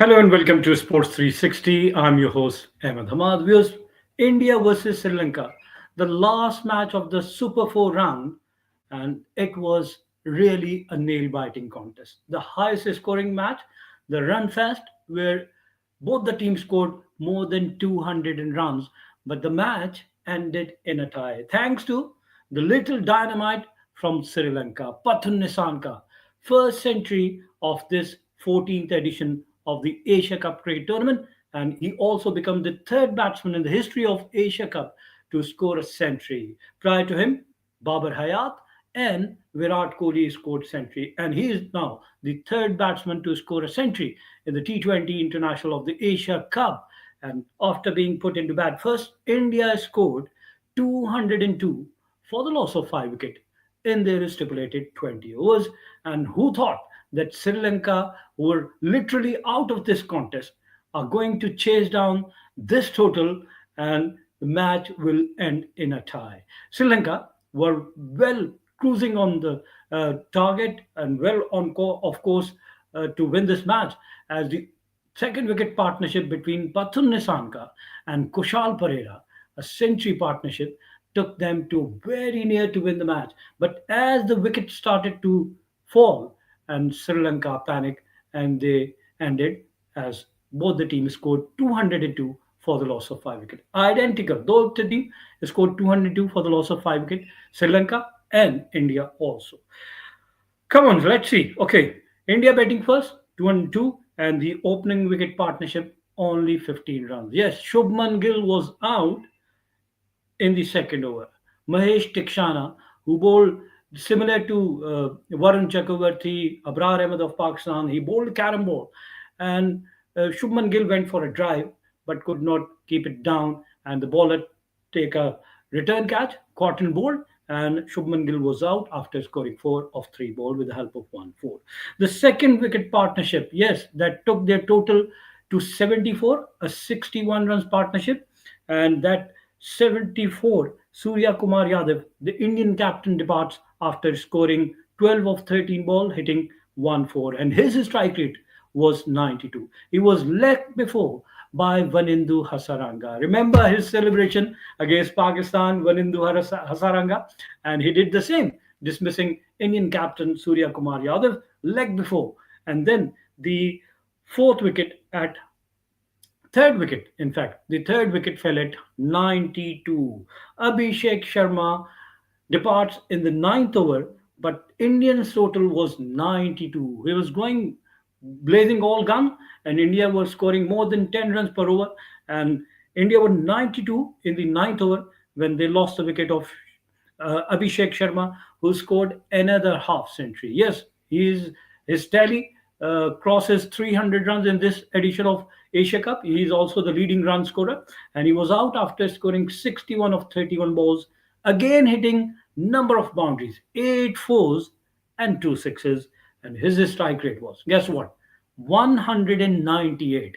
Hello and welcome to Sports 360. I'm your host Ahmed Hamad. Viewers, India versus Sri Lanka, the last match of the Super 4 round, and it was really a nail-biting contest. The highest scoring match, the run fest, where both the teams scored more than 200 in runs, but the match ended in a tie. Thanks to the little dynamite from Sri Lanka, Pathun Nissanka, first century of this 14th edition of the Asia Cup cricket tournament, and he also became the third batsman in the history of Asia Cup to score a century. Prior to him, Babar Hayat and Virat Kohli scored century, and he is now the third batsman to score a century in the T20 International of the Asia Cup. And after being put into bat first, India scored 202 for the loss of 5 wickets in their stipulated 20 overs. And who thought that Sri Lanka, who were literally out of this contest, are going to chase down this total and the match will end in a tie? Sri Lanka were well cruising on the target and well on of course, to win this match as the second wicket partnership between Pathun Nisanka and Kushal Pereira, a century partnership, took them to very near to win the match. But as the wicket started to fall, and Sri Lanka panicked, and they ended as both the teams scored 202 for the loss of 5 wickets. Identical. Both the teams scored 202 for the loss of 5 wickets. Sri Lanka and India also. Come on, let's see. Okay, India batting first, 202, and the opening wicket partnership only 15 runs. Yes, Shubman Gill was out in the second over. Mahesh Tikshana, who bowled similar to Varun Chakravarti, Abrar Ahmed of Pakistan, he bowled carom ball. And Shubman Gill went for a drive but could not keep it down. And the bowler take a return catch, caught and bowled. And Shubman Gill was out after scoring 4 of 3 ball with the help of 1-4. The second wicket partnership, yes, that took their total to 74, a 61 runs partnership. And that 74, Surya Kumar Yadav, the Indian captain, departs after scoring 12 of 13 ball, hitting 1-4, and his strike rate was 92. He was left before by Vanindu Hasaranga. Remember his celebration against Pakistan, Vanindu Hasaranga, and he did the same, dismissing Indian captain Surya Kumar Yadav leg before, and then the fourth wicket at third wicket, in fact, the third wicket fell at 92. Abhishek Sharma departs in the ninth over, but Indians' total was 92. He was going blazing all gun, and India was scoring more than 10 runs per over. And India were 92 in the ninth over when they lost the wicket of Abhishek Sharma, who scored another half century. Yes, his tally crosses 300 runs in this edition of Asia Cup. He is also the leading run scorer, and he was out after scoring 61 of 31 balls, again hitting number of boundaries, 8 fours and 2 sixes, and his strike rate was, guess what, 198.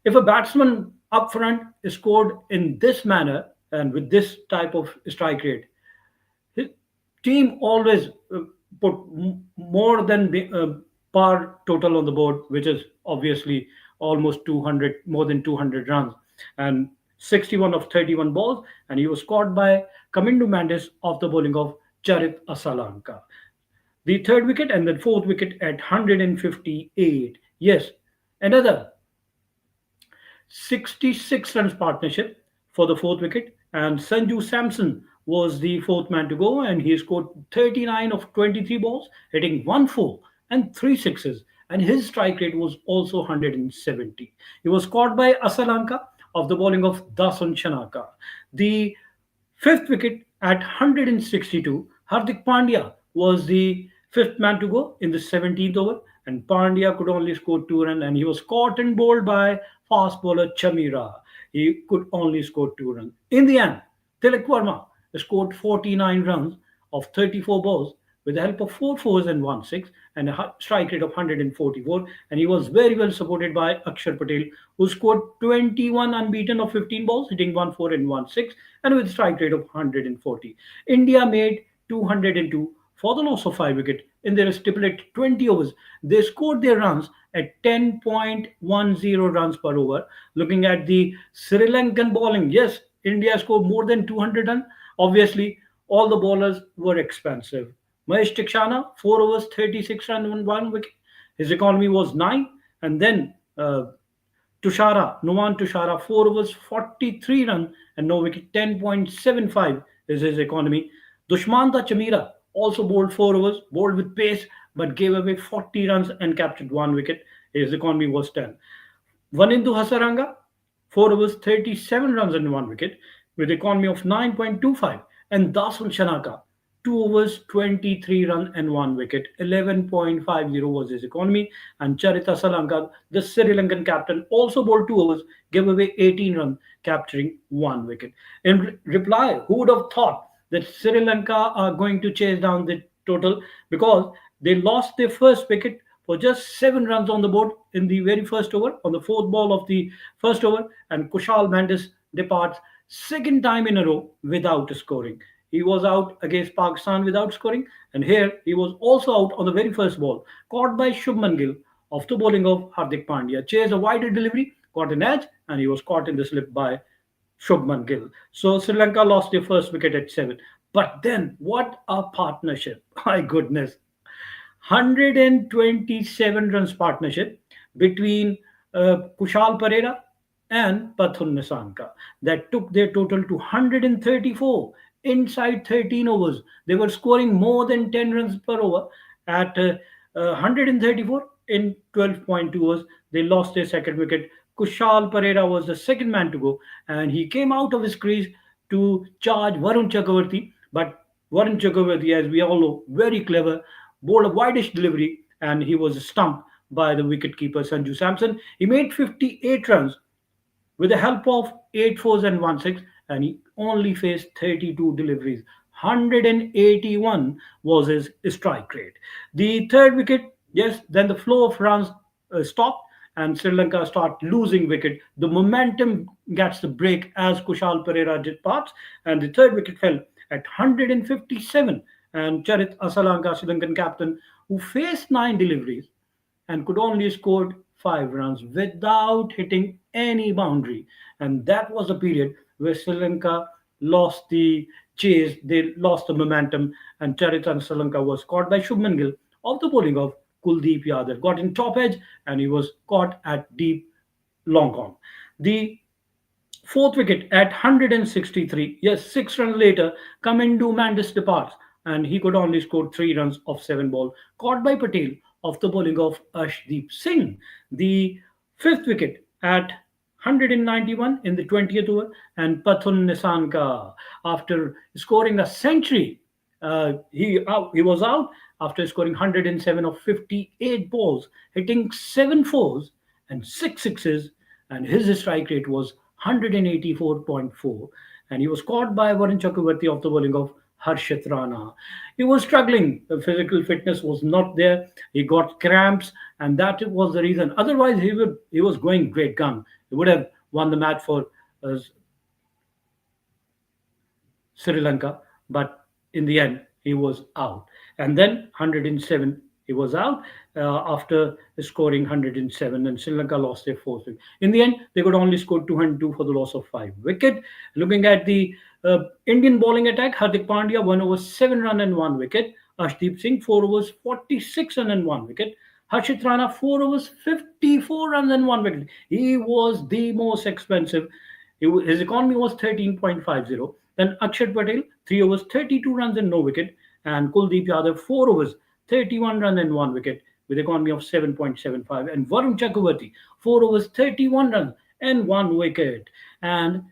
If a batsman up front scored in this manner and with this type of strike rate, his team always put more than the par total on the board, which is obviously almost 200, more than 200 runs, and 61 of 31 balls, and he was caught by Kamindu Mandis off the bowling of Charit Asalanka. The third wicket and the fourth wicket at 158. Yes, another 66 runs partnership for the fourth wicket, and Sanju Samson was the fourth man to go, and he scored 39 of 23 balls, hitting 1-4 and 3 sixes, and his strike rate was also 170. He was caught by Asalanka of the bowling of Dasun Chanaka. The fifth wicket at 162, Hardik Pandya was the fifth man to go in the 17th over, and Pandya could only score 2 runs, and he was caught and bowled by fast bowler Chamira. He could only score 2 runs. In the end, Tilak Verma scored 49 runs of 34 balls with the help of 4 fours and 1 6 and a strike rate of 144. And he was very well supported by Akshar Patel, who scored 21 unbeaten of 15 balls, hitting 1 4 and 1 6, and with strike rate of 140. India made 202 for the loss of 5 wicket in their stipulated 20 overs. They scored their runs at 10.10 runs per over. Looking at the Sri Lankan bowling, yes, India scored more than 200 runs. Obviously, all the bowlers were expensive. Mahesh Tikshana, 4 overs, 36 runs and 1 wicket. His economy was 9. And then Numan Tushara, 4 overs, 43 runs and no wicket, 10.75 is his economy. Dushmanta Chamira also bowled 4 overs, bowled with pace, but gave away 40 runs and captured 1 wicket. His economy was 10. Vanindu Hasaranga, 4 overs, 37 runs and 1 wicket, with economy of 9.25. And Dasun Shanaka, 2 overs, 23 runs and 1 wicket, 11.50 was his economy. And Charita Salanka, the Sri Lankan captain, also bowled 2 overs, gave away 18 runs, capturing 1 wicket. In reply, who would have thought that Sri Lanka are going to chase down the total, because they lost their first wicket for just 7 runs on the board in the very first over, on the fourth ball of the first over, and Kushal Mendes departs second time in a row without scoring. He was out against Pakistan without scoring, and here he was also out on the very first ball, caught by Shubman Gill off the bowling of Hardik Pandya. Chased a wider delivery, got an edge, and he was caught in the slip by Shubman Gill. So Sri Lanka lost their first wicket at 7. But then, what a partnership! My goodness. 127 runs partnership between Kushal Pereira and Pathun Nissanka that took their total to 134 inside 13 overs. They were scoring more than 10 runs per over at 134 in 12.2 overs. They lost their second wicket. Kushal Pereira was the second man to go, and he came out of his crease to charge Varun Chakravarti. But Varun Chakravarti, as we all know, very clever, bowled a wideish delivery, and he was stumped by the wicketkeeper Sanju Samson. He made 58 runs with the help of 8 fours and 1 6, and he only faced 32 deliveries. 181 was his strike rate. The third wicket, yes, then the flow of runs stopped and Sri Lanka start losing wicket. The momentum gets the break as Kushal Pereira departs, and the third wicket fell at 157. And Charit Asalanka, Sri Lankan captain, who faced 9 deliveries and could only score 5 runs without hitting any boundary. And that was the period where Sri Lanka lost the chase, they lost the momentum, and Charitan Sri Lanka was caught by Shubman Gill of the bowling of Kuldeep Yadav. Got in top edge and he was caught at deep long on. The fourth wicket at 163. Yes, 6 runs later, Kamindu Mandis departs, and he could only score 3 runs of 7 ball, caught by Patel of the bowling of Ashdeep Singh. The fifth wicket at 191 in the 20th over, and Pathun Nisanka, after scoring a century, he was out after scoring 107 of 58 balls, hitting 7 fours and 6 sixes, and his strike rate was 184.4, and he was caught by Varun Chakravarti of the bowling of Harshit Rana. He was struggling. The physical fitness was not there. He got cramps, and that was the reason. Otherwise, he was going great gun. He would have won the match for uh, Sri Lanka, but in the end, he was out. And then 107, he was out after scoring 107, and Sri Lanka lost their fourth wicket. In the end, they could only score 202 for the loss of 5 wicket. Looking at the Indian bowling attack, Hardik Pandya 1 over 7 run and 1 wicket. Ashdeep Singh 4 overs 46 run and 1 wicket. Harshit Rana 4 overs 54 runs and 1 wicket. He was the most expensive. His economy was 13.50. Then Akshat Patel 3 overs 32 runs and no wicket. And Kuldeep Yadav 4 overs 31 runs and 1 wicket with economy of 7.75. And Varun Chakravarti 4 overs 31 runs and 1 wicket. And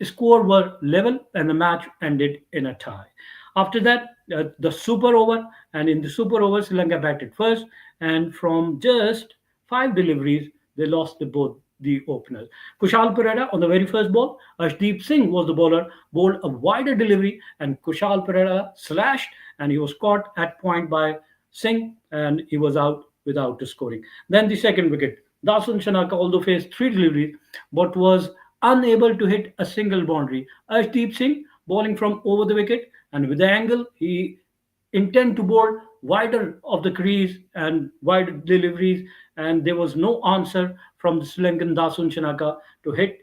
score were level and the match ended in a tie. After that, the super over, and in the super over, Sri Lanka batted first, and from just 5 deliveries, they lost both the openers. Kushal Pereira on the very first ball, Ashdeep Singh was the bowler, bowled a wider delivery, and Kushal Pereira slashed, and he was caught at point by Singh, and he was out without scoring. Then the second wicket, Dasun Shanaka, although faced 3 deliveries, but was unable to hit a single boundary. Ashdeep Singh bowling from over the wicket, and with the angle, he intent to bowl wider of the crease and wide deliveries, and there was no answer from the Sri Lankan Dasun Shanaka to hit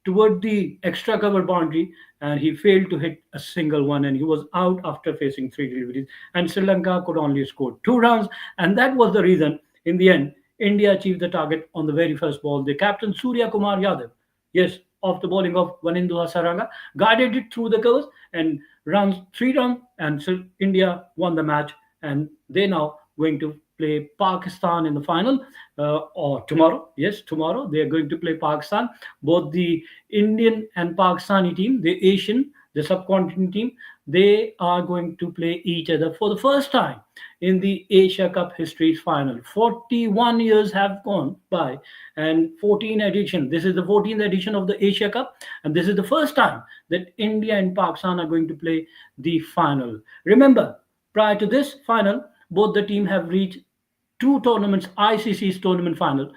toward the extra cover boundary, and he failed to hit a single one, and he was out after facing three deliveries. And Sri Lanka could only score 2 runs, and that was the reason in the end India achieved the target on the very first ball. The captain Surya Kumar Yadav, yes, off the bowling of Vanindu Hasaranga, guided it through the covers and runs 3 runs, and so India won the match, and they now going to play Pakistan in the final, or tomorrow. Yes, tomorrow they are going to play Pakistan. Both the Indian and Pakistani team, the Asian, the subcontinent team, they are going to play each other for the first time in the Asia Cup history's final. 41 years have gone by, and 14 edition. This is the 14th edition of the Asia Cup, and this is the first time that India and Pakistan are going to play the final. Remember, prior to this final, both the team have reached two tournaments, ICC's tournament final.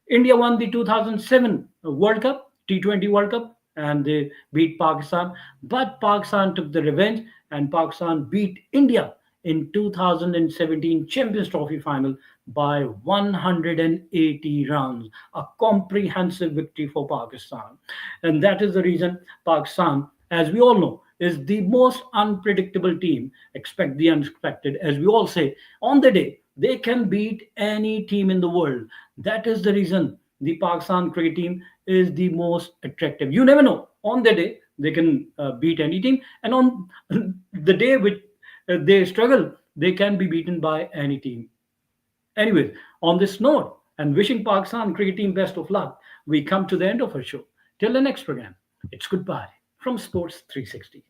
India won the 2007 World Cup, T20 World Cup, and they beat Pakistan. But Pakistan took the revenge, and Pakistan beat India in 2017 Champions Trophy final by 180 runs. A comprehensive victory for Pakistan. And that is the reason Pakistan, as we all know, is the most unpredictable team. Expect the unexpected. As we all say, on the day, they can beat any team in the world. That is the reason the Pakistan cricket team is the most attractive. You never know. On the day, they can beat any team, and on the day which they struggle, they can be beaten by any team. Anyways, on this note, and wishing Pakistan cricket team best of luck, we come to the end of our show. Till the next program, it's goodbye from Sports 360.